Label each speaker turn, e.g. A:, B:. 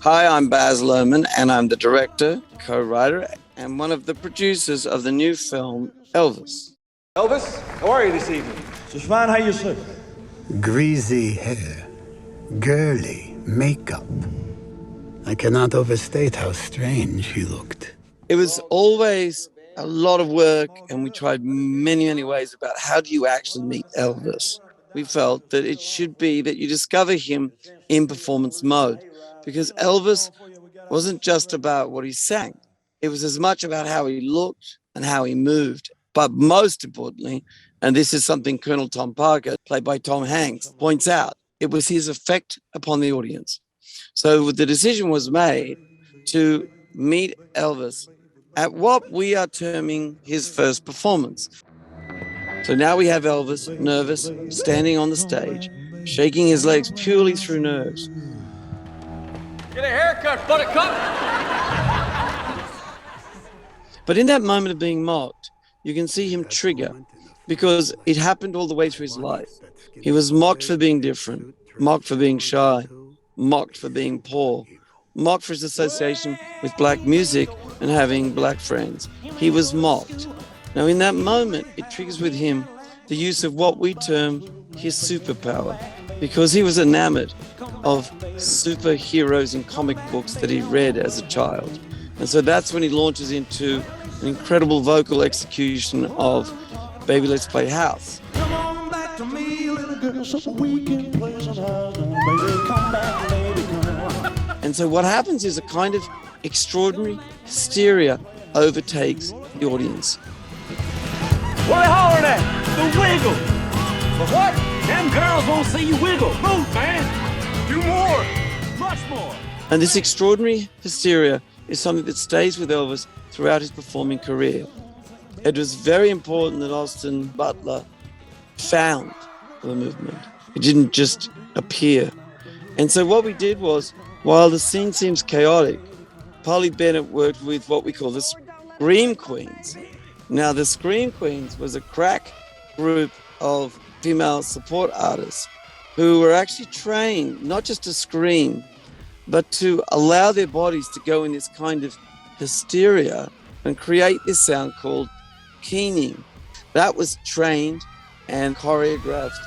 A: Hi, I'm Baz Luhrmann, and I'm the director, co-writer, and one of the producers of the new film, Elvis.
B: Elvis, how are you this evening?
C: Just fine, how you say?
D: Greasy hair, girly makeup. I cannot overstate how strange he looked.
A: It was always a lot of work, and we tried many, many ways about how do you actually meet Elvis. We felt that it should be that you discover him in performance mode, because Elvis wasn't just about what he sang. It was as much about how he looked and how he moved. But most importantly, and this is something Colonel Tom Parker, played by Tom Hanks, points out, it was his effect upon the audience. So the decision was made to meet Elvis at what we are terming his first performance. So now we have Elvis, nervous, standing on the stage, shaking his legs purely through nerves.
B: Get a haircut, buttercup!
A: But in that moment of being mocked, you can see him trigger, because it happened all the way through his life. He was mocked for being different, mocked for being shy, mocked for being poor, mocked for his association with black music and having black friends. He was mocked. Now, in that moment, it triggers with him the use of what we term his superpower, because he was enamored of superheroes in comic books that he read as a child. And so that's when he launches into an incredible vocal execution of Baby Let's Play House.
C: Come on back to me, little girl, so we can play some house. Baby, come back, baby, come.
A: And so what happens is a kind of extraordinary hysteria overtakes the audience.
E: What are they hollering at? The wiggle. The what? Them girls won't see you wiggle. Move, man. Do more. Much more.
A: And this extraordinary hysteria is something that stays with Elvis throughout his performing career. It was very important that Austin Butler found the movement. It didn't just appear. And so what we did was, while the scene seems chaotic, Polly Bennett worked with what we call the Scream Queens. Now, the Scream Queens was a crack group of female support artists who were actually trained not just to scream, but to allow their bodies to go in this kind of hysteria and create this sound called keening. That was trained and choreographed